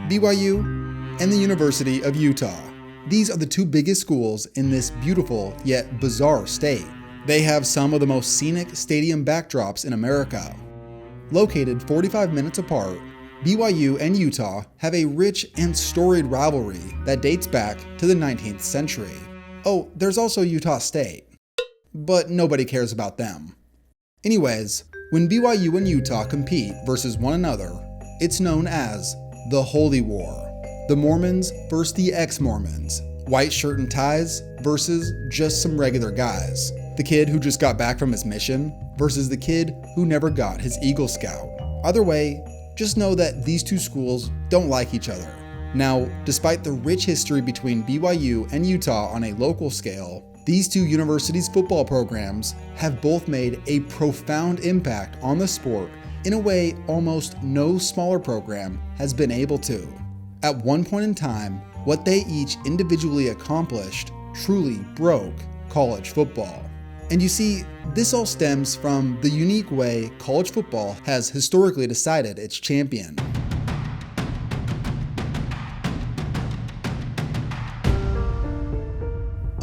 BYU and the University of Utah. These are the two biggest schools in this beautiful yet bizarre state. They have some of the most scenic stadium backdrops in America. Located 45 minutes apart, BYU and Utah have a rich and storied rivalry that dates back to the 19th century. Oh, there's also Utah State. But nobody cares about them. Anyways, when BYU and Utah compete versus one another, it's known as the Holy War. The Mormons versus the ex-Mormons. White shirt and ties versus just some regular guys. The kid who just got back from his mission versus the kid who never got his Eagle Scout. Either way, just know that these two schools don't like each other. Now, despite the rich history between BYU and Utah on a local scale, these two universities' football programs have both made a profound impact on the sport in a way almost no smaller program has been able to. At one point in time, what they each individually accomplished truly broke college football. And you see, this all stems from the unique way college football has historically decided its champion.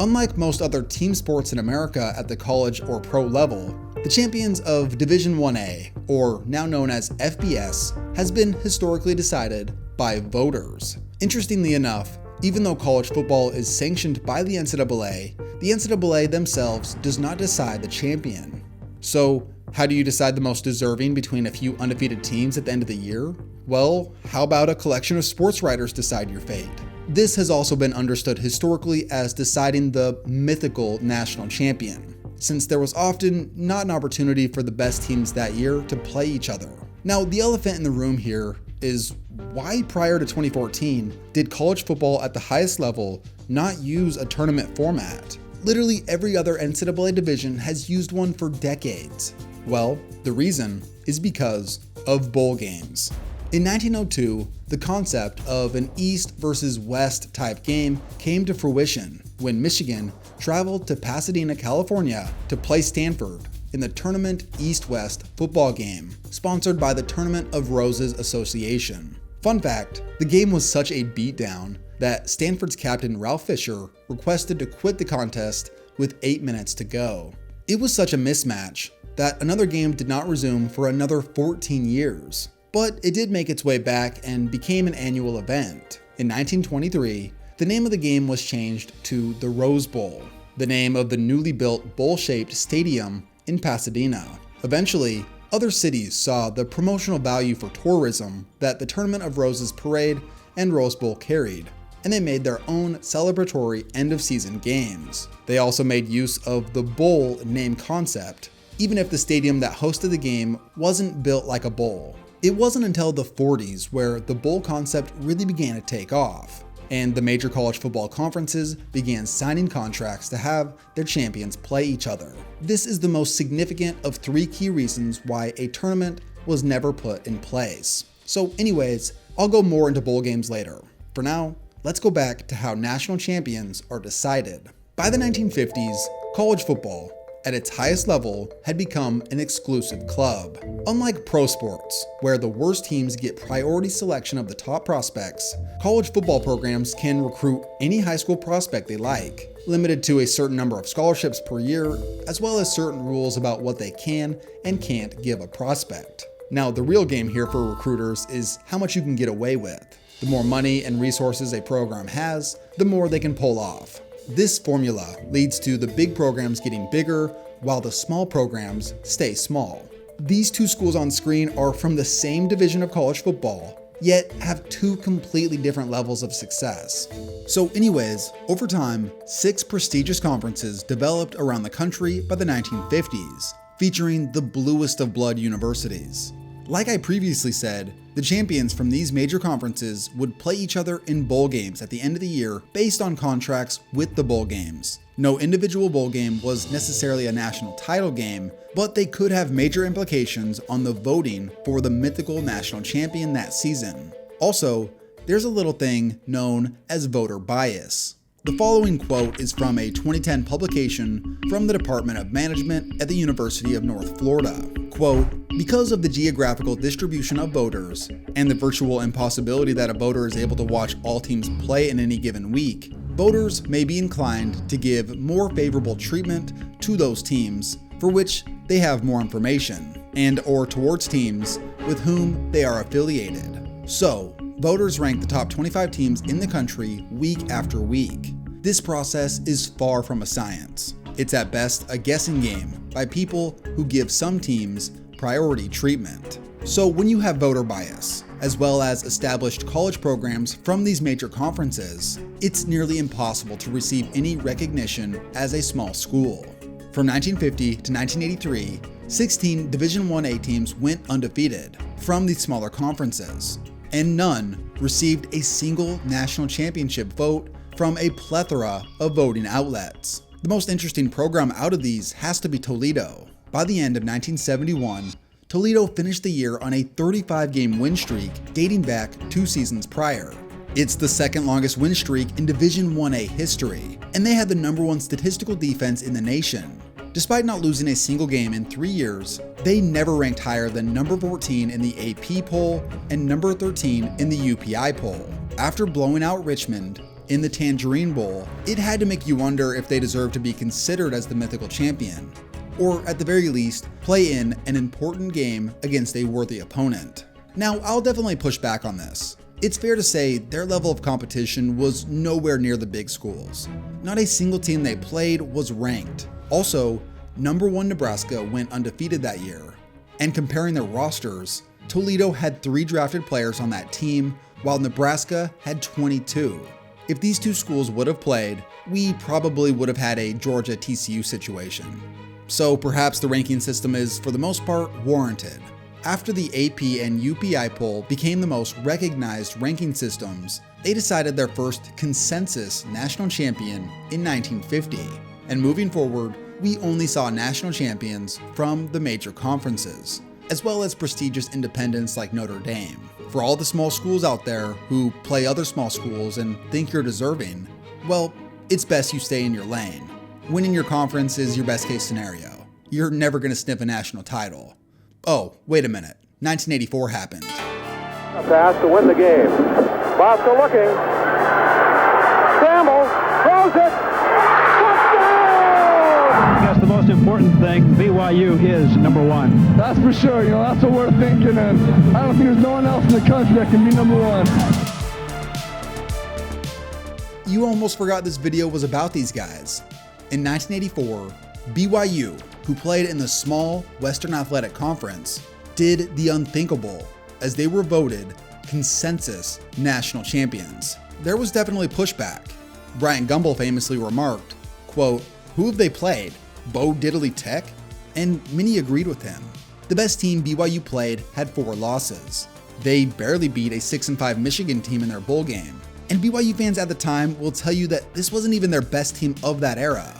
Unlike most other team sports in America at the college or pro level, the champions of Division 1A, or now known as FBS, has been historically decided by voters. Interestingly enough, even though college football is sanctioned by the NCAA themselves does not decide the champion. So, how do you decide the most deserving between a few undefeated teams at the end of the year? Well, how about a collection of sports writers decide your fate? This has also been understood historically as deciding the mythical national champion, since there was often not an opportunity for the best teams that year to play each other. Now, the elephant in the room here is why prior to 2014 did college football at the highest level not use a tournament format? Literally every other NCAA division has used one for decades. Well, the reason is because of bowl games. In 1902, the concept of an East versus West type game came to fruition when Michigan traveled to Pasadena, California to play Stanford in the Tournament East-West football game, sponsored by the Tournament of Roses Association. Fun fact, the game was such a beatdown that Stanford's captain Ralph Fisher requested to quit the contest with 8 minutes to go. It was such a mismatch that another game did not resume for another 14 years. But it did make its way back and became an annual event. In 1923, the name of the game was changed to the Rose Bowl, the name of the newly built bowl-shaped stadium in Pasadena. Eventually, other cities saw the promotional value for tourism that the Tournament of Roses parade and Rose Bowl carried, and they made their own celebratory end-of-season games. They also made use of the bowl name concept, even if the stadium that hosted the game wasn't built like a bowl. It wasn't until the 40s where the bowl concept really began to take off, and the major college football conferences began signing contracts to have their champions play each other. This is the most significant of three key reasons why a tournament was never put in place. So anyways, I'll go more into bowl games later. For now, let's go back to how national champions are decided. By the 1950s, college football, at its highest level, had become an exclusive club. Unlike pro sports, where the worst teams get priority selection of the top prospects, college football programs can recruit any high school prospect they like, limited to a certain number of scholarships per year, as well as certain rules about what they can and can't give a prospect. Now, the real game here for recruiters is how much you can get away with. The more money and resources a program has, the more they can pull off. This formula leads to the big programs getting bigger while the small programs stay small. These two schools on screen are from the same division of college football, yet have two completely different levels of success. So anyways, over time, 6 prestigious conferences developed around the country by the 1950s, featuring the bluest of blood universities. Like I previously said, the champions from these major conferences would play each other in bowl games at the end of the year based on contracts with the bowl games. No individual bowl game was necessarily a national title game, but they could have major implications on the voting for the mythical national champion that season. Also, there's a little thing known as voter bias. The following quote is from a 2010 publication from the Department of Management at the University of North Florida. Quote, "Because of the geographical distribution of voters and the virtual impossibility that a voter is able to watch all teams play in any given week, voters may be inclined to give more favorable treatment to those teams for which they have more information, and or towards teams with whom they are affiliated. So, voters rank the top 25 teams in the country week after week. This process is far from a science. It's at best a guessing game by people who give some teams priority treatment. So when you have voter bias, as well as established college programs from these major conferences, it's nearly impossible to receive any recognition as a small school. From 1950 to 1983, 16 Division 1A teams went undefeated from these smaller conferences, and none received a single national championship vote from a plethora of voting outlets. The most interesting program out of these has to be Toledo. By the end of 1971, Toledo finished the year on a 35-game win streak dating back 2 seasons prior. It's the second longest win streak in Division 1A history, and they had the #1 statistical defense in the nation. Despite not losing a single game in 3 years, they never ranked higher than number 14 in the AP poll and number 13 in the UPI poll. After blowing out Richmond in the Tangerine Bowl, it had to make you wonder if they deserved to be considered as the mythical champion, or at the very least, play in an important game against a worthy opponent. Now, I'll definitely push back on this. It's fair to say their level of competition was nowhere near the big schools. Not a single team they played was ranked. Also, #1 Nebraska went undefeated that year. And comparing their rosters, Toledo had 3 drafted players on that team, while Nebraska had 22. If these 2 schools would have played, we probably would have had a Georgia-TCU situation. So perhaps the ranking system is, for the most part, warranted. After the AP and UPI poll became the most recognized ranking systems, they decided their first consensus national champion in 1950. And moving forward, we only saw national champions from the major conferences, as well as prestigious independents like Notre Dame. For all the small schools out there who play other small schools and think you're deserving, well, it's best you stay in your lane. Winning your conference is your best case scenario. You're never going to sniff a national title. Oh, wait a minute. 1984 happened. A pass to win the game. Bosco looking. Scramble. Throws it. Touchdown! I guess the most important thing, BYU is #1. That's for sure. That's what we're thinking, and I don't think there's no one else in the country that can be #1. You almost forgot this video was about these guys. In 1984, BYU, who played in the small Western Athletic Conference, did the unthinkable as they were voted consensus national champions. There was definitely pushback. Bryant Gumbel famously remarked, quote, "Who have they played? Bo Diddley Tech?" And many agreed with him. The best team BYU played had 4 losses. They barely beat a 6-5 Michigan team in their bowl game. And BYU fans at the time will tell you that this wasn't even their best team of that era.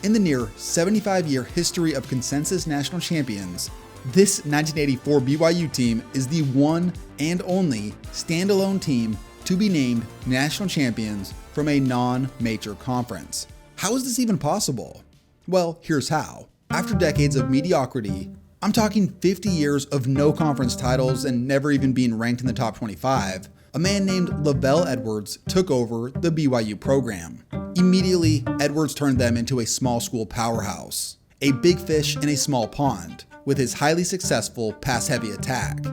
In the near 75-year history of consensus national champions, this 1984 BYU team is the one and only standalone team to be named national champions from a non-major conference. How is this even possible? Well, here's how. After decades of mediocrity, I'm talking 50 years of no conference titles and never even being ranked in the top 25, a man named Lavelle Edwards took over the BYU program. Immediately, Edwards turned them into a small school powerhouse, a big fish in a small pond, with his highly successful pass-heavy attack.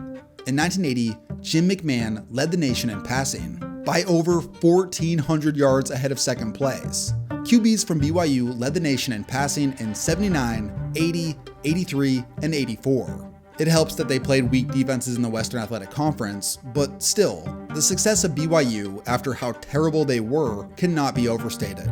In 1980, Jim McMahon led the nation in passing by over 1,400 yards ahead of second place. QBs from BYU led the nation in passing in 79, 80, 83, and 84. It helps that they played weak defenses in the Western Athletic Conference, but still, the success of BYU after how terrible they were cannot be overstated.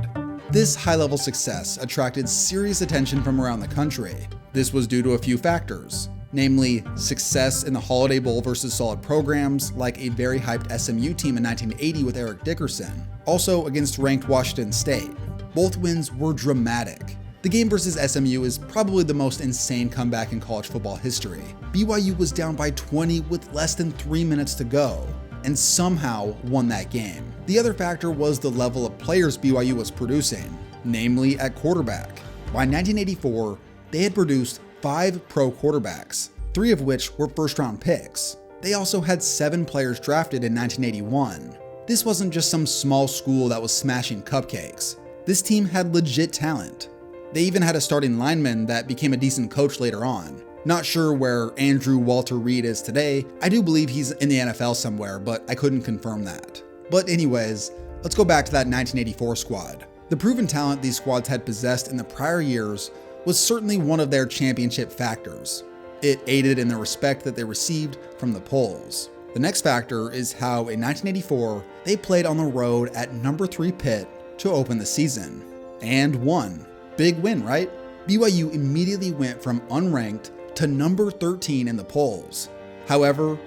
This high-level success attracted serious attention from around the country. This was due to a few factors, namely success in the Holiday Bowl versus solid programs like a very hyped SMU team in 1980 with Eric Dickerson, also against ranked Washington State. Both wins were dramatic. The game versus SMU is probably the most insane comeback in college football history. BYU was down by 20 with less than 3 minutes to go. and somehow won that game. The other factor was the level of players BYU was producing, namely at quarterback. By 1984, they had produced 5 pro quarterbacks, 3 of which were first-round picks. They also had 7 players drafted in 1981. This wasn't just some small school that was smashing cupcakes. This team had legit talent. They even had a starting lineman that became a decent coach later on. Not sure where Andrew Walter Reed is today. I do believe he's in the NFL somewhere, but I couldn't confirm that. But anyways, let's go back to that 1984 squad. The proven talent these squads had possessed in the prior years was certainly one of their championship factors. It aided in the respect that they received from the polls. The next factor is how in 1984, they played on the road at number 3 Pitt to open the season. And won. Big win, right? BYU immediately went from unranked to number 13 in the polls. However,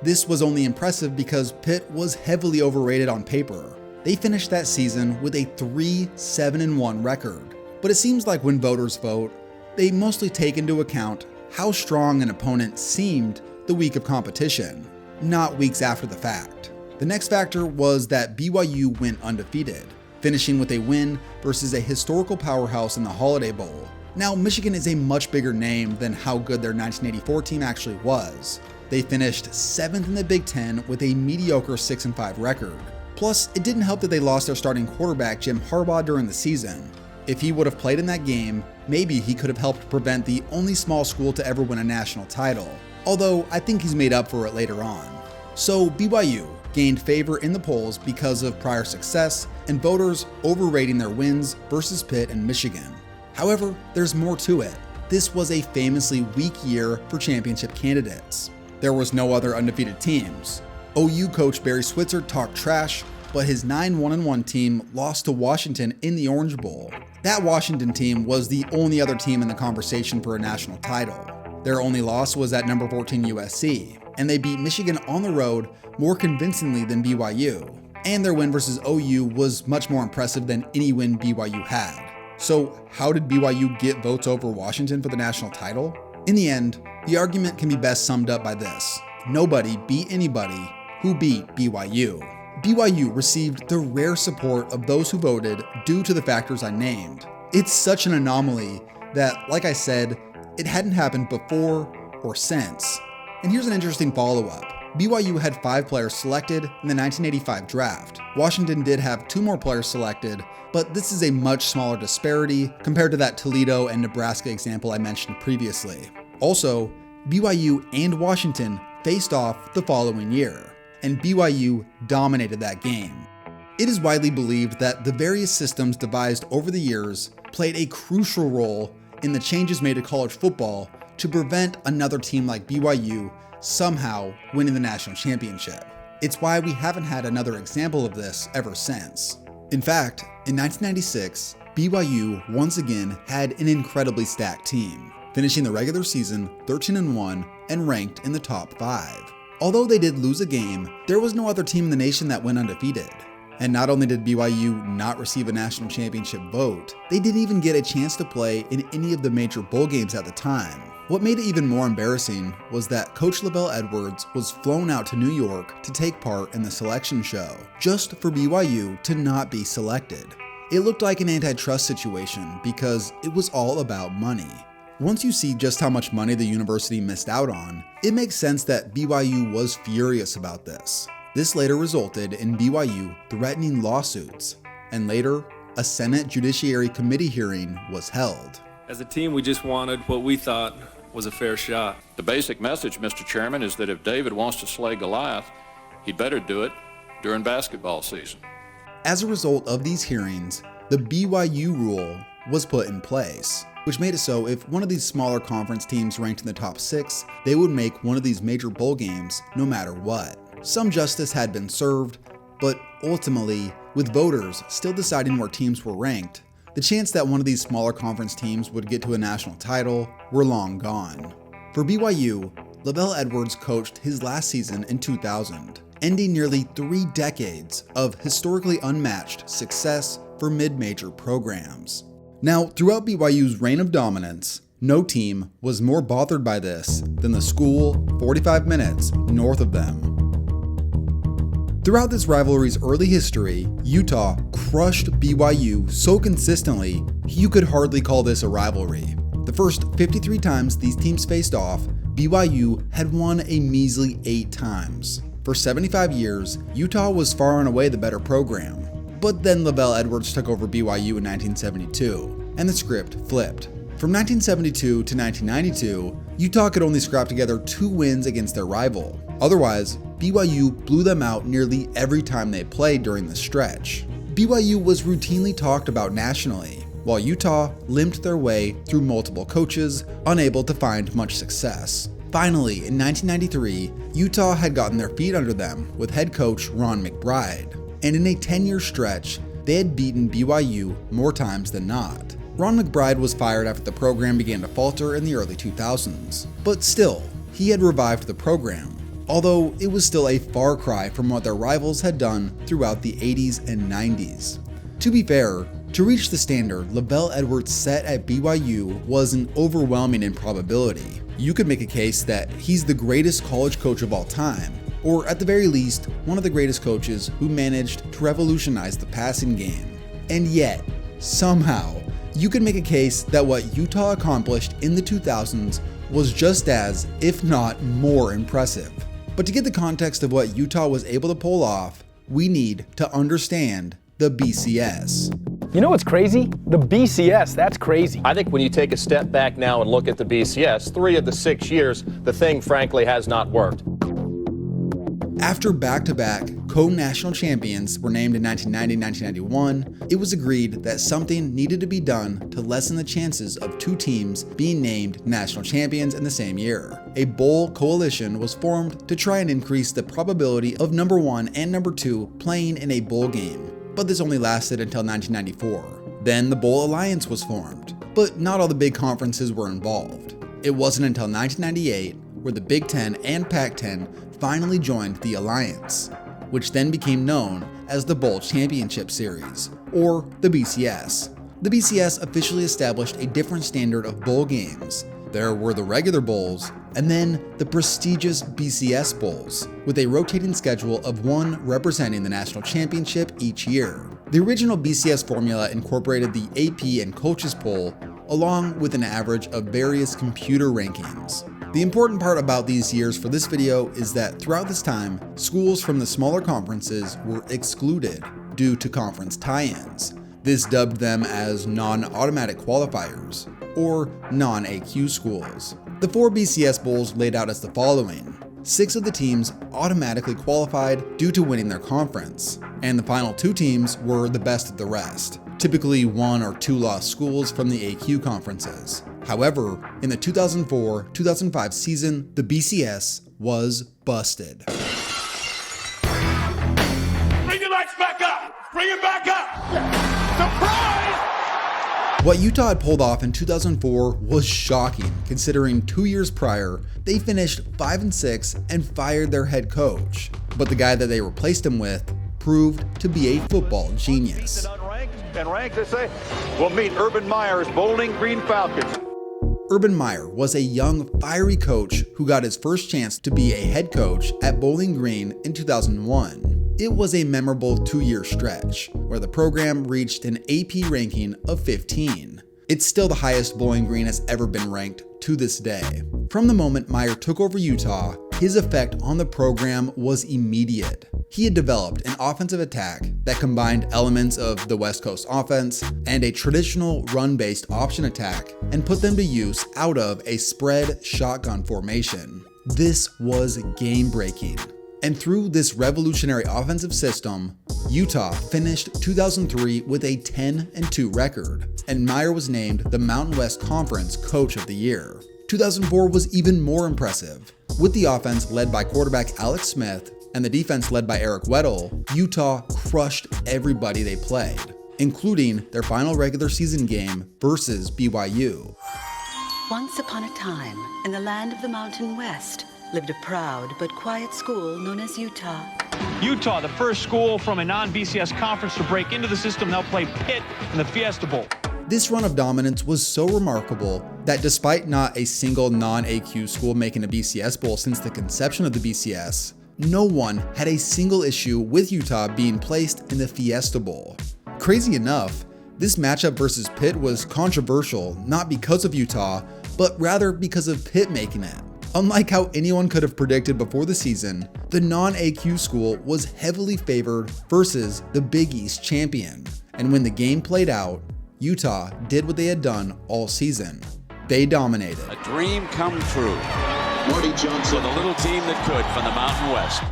this was only impressive because Pitt was heavily overrated on paper. They finished that season with a 3-7-1 record. But it seems like when voters vote, they mostly take into account how strong an opponent seemed the week of competition, not weeks after the fact. The next factor was that BYU went undefeated, finishing with a win versus a historical powerhouse in the Holiday Bowl. Now, Michigan is a much bigger name than how good their 1984 team actually was. They finished 7th in the Big Ten with a mediocre 6-5 record. Plus, it didn't help that they lost their starting quarterback Jim Harbaugh during the season. If he would have played in that game, maybe he could have helped prevent the only small school to ever win a national title, although I think he's made up for it later on. So BYU gained favor in the polls because of prior success and voters overrating their wins versus Pitt and Michigan. However, there's more to it. This was a famously weak year for championship candidates. There was no other undefeated teams. OU coach Barry Switzer talked trash, but his 9-1-1 team lost to Washington in the Orange Bowl. That Washington team was the only other team in the conversation for a national title. Their only loss was at number 14 USC, and they beat Michigan on the road more convincingly than BYU. And their win versus OU was much more impressive than any win BYU had. So how did BYU get votes over Washington for the national title? In the end, the argument can be best summed up by this: nobody beat anybody who beat BYU. BYU received the rare support of those who voted due to the factors I named. It's such an anomaly that, like I said, it hadn't happened before or since. And here's an interesting follow-up. BYU had 5 players selected in the 1985 draft. Washington did have 2 more players selected, but this is a much smaller disparity compared to that Toledo and Nebraska example I mentioned previously. Also, BYU and Washington faced off the following year, and BYU dominated that game. It is widely believed that the various systems devised over the years played a crucial role in the changes made to college football to prevent another team like BYU somehow winning the national championship. It's why we haven't had another example of this ever since. In fact, in 1996, BYU once again had an incredibly stacked team, finishing the regular season 13-1 and ranked in the top 5. Although they did lose a game, there was no other team in the nation that went undefeated. And not only did BYU not receive a national championship vote, they didn't even get a chance to play in any of the major bowl games at the time. What made it even more embarrassing was that Coach Lavelle Edwards was flown out to New York to take part in the selection show, just for BYU to not be selected. It looked like an antitrust situation because it was all about money. Once you see just how much money the university missed out on, it makes sense that BYU was furious about this. This later resulted in BYU threatening lawsuits, and later, a Senate Judiciary Committee hearing was held. As a team, we just wanted what we thought was a fair shot. The basic message, Mr. Chairman, is that if David wants to slay Goliath, he'd better do it during basketball season. As a result of these hearings, the BYU rule was put in place, which made it so if one of these smaller conference teams ranked in the top 6, they would make one of these major bowl games no matter what. Some justice had been served, but ultimately, with voters still deciding where teams were ranked, the chance that one of these smaller conference teams would get to a national title were long gone. For BYU, Lavelle Edwards coached his last season in 2000, ending nearly 3 decades of historically unmatched success for mid-major programs. Now, throughout BYU's reign of dominance, no team was more bothered by this than the school 45 minutes north of them. Throughout this rivalry's early history, Utah crushed BYU so consistently, you could hardly call this a rivalry. The first 53 times these teams faced off, BYU had won a measly 8 times. For 75 years, Utah was far and away the better program. But then LaVell Edwards took over BYU in 1972, and the script flipped. From 1972 to 1992, Utah could only scrap together 2 wins against their rival. Otherwise, BYU blew them out nearly every time they played during the stretch. BYU was routinely talked about nationally, while Utah limped their way through multiple coaches, unable to find much success. Finally, in 1993, Utah had gotten their feet under them with head coach Ron McBride, and in a 10-year stretch, they had beaten BYU more times than not. Ron McBride was fired after the program began to falter in the early 2000s, but still, he had revived the program, although it was still a far cry from what their rivals had done throughout the 80s and 90s. To be fair, to reach the standard LaVell Edwards set at BYU was an overwhelming improbability. You could make a case that he's the greatest college coach of all time, or at the very least, one of the greatest coaches who managed to revolutionize the passing game. And yet, somehow, you could make a case that what Utah accomplished in the 2000s was just as, if not more impressive. But to get the context of what Utah was able to pull off, we need to understand the BCS. You know what's crazy? The BCS, that's crazy. I think when you take a step back now and look at the BCS, 3 of the 6 years, the thing frankly has not worked. After back-to-back co-national champions were named in 1990 and 1991, it was agreed that something needed to be done to lessen the chances of 2 teams being named national champions in the same year. A bowl coalition was formed to try and increase the probability of number 1 and number 2 playing in a bowl game, but this only lasted until 1994. Then the Bowl Alliance was formed, but not all the big conferences were involved. It wasn't until 1998 where the Big Ten and Pac-10 finally joined the Alliance, which then became known as the Bowl Championship Series, or the BCS. The BCS officially established a different standard of bowl games. There were the regular bowls, and then the prestigious BCS bowls, with a rotating schedule of one representing the national championship each year. The original BCS formula incorporated the AP and coaches poll, along with an average of various computer rankings. The important part about these years for this video is that throughout this time, schools from the smaller conferences were excluded due to conference tie-ins. This dubbed them as non-automatic qualifiers, or non-AQ schools. The 4 BCS bowls laid out as the following. 6 of the teams automatically qualified due to winning their conference, and the final 2 teams were the best of the rest, typically 1 or 2 lost schools from the AQ conferences. However, in the 2004-2005 season, the BCS was busted. Bring your legs back up! Bring it back up! Surprise! What Utah had pulled off in 2004 was shocking, considering 2 years prior, they finished 5-6 and fired their head coach. But the guy that they replaced him with proved to be a football genius. And ranked, they say, we'll meet Urban Meyer's Bowling Green Falcons. Urban Meyer was a young, fiery coach who got his first chance to be a head coach at Bowling Green in 2001. It was a memorable 2-year stretch, where the program reached an AP ranking of 15. It's still the highest Bowling Green has ever been ranked to this day. From the moment Meyer took over Utah, his effect on the program was immediate. He had developed an offensive attack that combined elements of the West Coast offense and a traditional run-based option attack and put them to use out of a spread shotgun formation. This was game-breaking. And through this revolutionary offensive system, Utah finished 2003 with a 10-2 record, and Meyer was named the Mountain West Conference Coach of the Year. 2004 was even more impressive. With the offense led by quarterback Alex Smith and the defense led by Eric Weddle, Utah crushed everybody they played, including their final regular season game versus BYU. Once upon a time, in the land of the Mountain West, lived a proud but quiet school known as Utah. Utah, the first school from a non-BCS conference to break into the system. They'll play Pitt in the Fiesta Bowl. This run of dominance was so remarkable that despite not a single non-AQ school making a BCS bowl since the conception of the BCS, no one had a single issue with Utah being placed in the Fiesta Bowl. Crazy enough, this matchup versus Pitt was controversial not because of Utah, but rather because of Pitt making it. Unlike how anyone could have predicted before the season, the non-AQ school was heavily favored versus the Big East champion. And when the game played out, Utah did what they had done all season. They dominated. A dream come true. Marty Johnson with a little team that could from the Mountain West.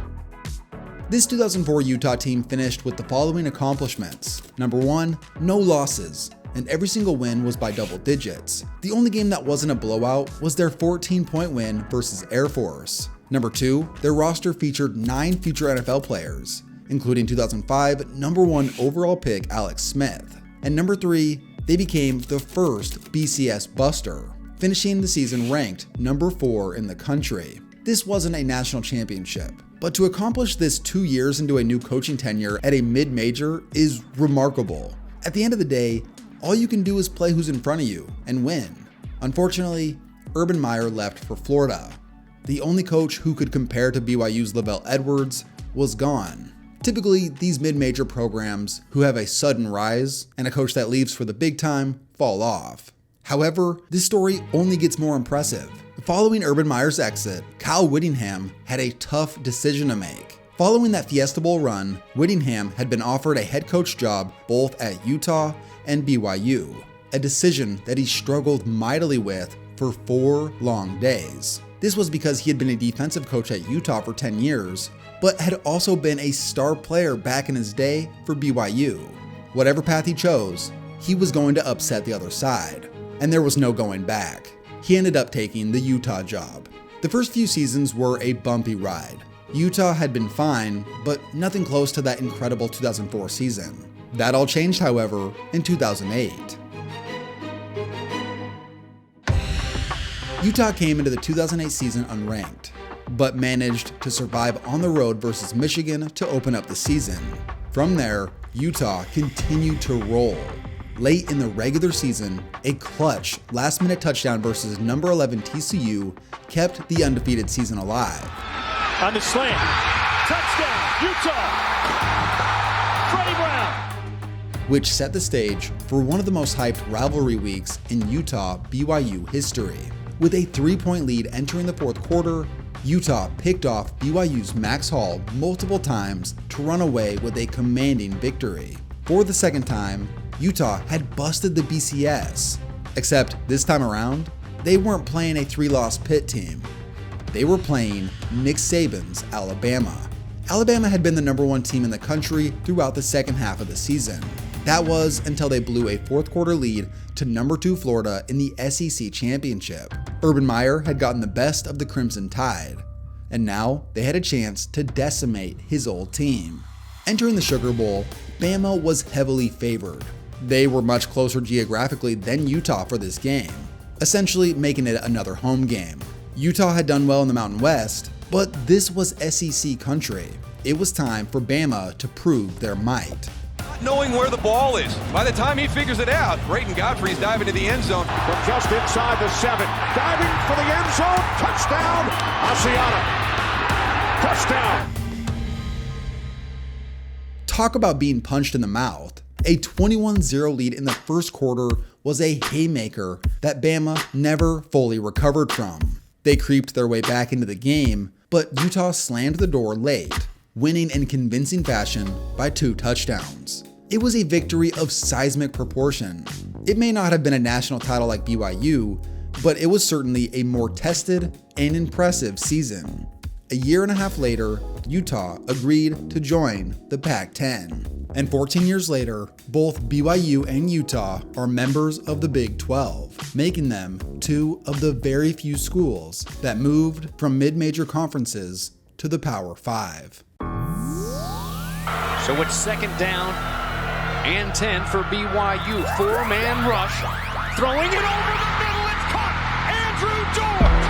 This 2004 Utah team finished with the following accomplishments. Number 1, no losses, and every single win was by double digits. The only game that wasn't a blowout was their 14-point win versus Air Force. Number 2, their roster featured 9 future NFL players, including 2005 number 1 overall pick Alex Smith. And number 3, they became the first BCS buster, finishing the season ranked number 4 in the country. This wasn't a national championship, but to accomplish this 2 years into a new coaching tenure at a mid-major is remarkable. At the end of the day, all you can do is play who's in front of you and win. Unfortunately, Urban Meyer left for Florida. The only coach who could compare to BYU's Lavelle Edwards was gone. Typically, these mid-major programs who have a sudden rise and a coach that leaves for the big time fall off. However, this story only gets more impressive. Following Urban Meyer's exit, Kyle Whittingham had a tough decision to make. Following that Fiesta Bowl run, Whittingham had been offered a head coach job both at Utah and BYU, a decision that he struggled mightily with for 4 long days. This was because he had been a defensive coach at Utah for 10 years, but had also been a star player back in his day for BYU. Whatever path he chose, he was going to upset the other side, and there was no going back. He ended up taking the Utah job. The first few seasons were a bumpy ride. Utah had been fine, but nothing close to that incredible 2004 season. That all changed, however, in 2008. Utah came into the 2008 season unranked, but managed to survive on the road versus Michigan to open up the season. From there, Utah continued to roll. Late in the regular season, a clutch last-minute touchdown versus number 11 TCU kept the undefeated season alive. On the slant, touchdown, Utah! Freddie Brown! Which set the stage for one of the most hyped rivalry weeks in Utah-BYU history. With a 3-point lead entering the fourth quarter, Utah picked off BYU's Max Hall multiple times to run away with a commanding victory. For the second time, Utah had busted the BCS, except this time around, they weren't playing a 3-loss Pitt team. They were playing Nick Saban's Alabama. Alabama had been the number 1 team in the country throughout the second half of the season. That was until they blew a fourth quarter lead to number 2 Florida in the SEC Championship. Urban Meyer had gotten the best of the Crimson Tide, and now they had a chance to decimate his old team. Entering the Sugar Bowl, Bama was heavily favored. They were much closer geographically than Utah for this game, essentially making it another home game. Utah had done well in the Mountain West, but this was SEC country. It was time for Bama to prove their might. Not knowing where the ball is. By the time he figures it out, Brayton Godfrey's diving to the end zone. From just inside the 7, diving for the end zone, touchdown, Asiata. Touchdown. Talk about being punched in the mouth. A 21-0 lead in the first quarter was a haymaker that Bama never fully recovered from. They creeped their way back into the game, but Utah slammed the door late, winning in convincing fashion by 2 touchdowns. It was a victory of seismic proportion. It may not have been a national title like BYU, but it was certainly a more tested and impressive season. A year and a half later, Utah agreed to join the Pac-10. And 14 years later, both BYU and Utah are members of the Big 12, making them 2 of the very few schools that moved from mid-major conferences to the Power 5. So it's second down and 10 for BYU. 4-man rush, throwing it over the middle, it's caught! Andrew George!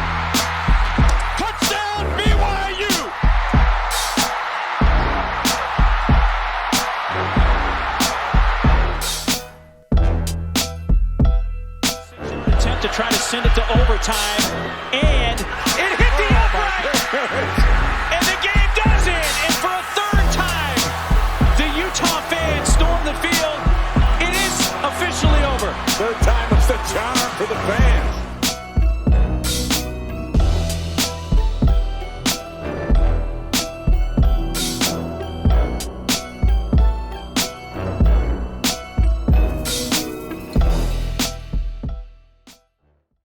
Touchdown BYU! Attempt to try to send it to overtime,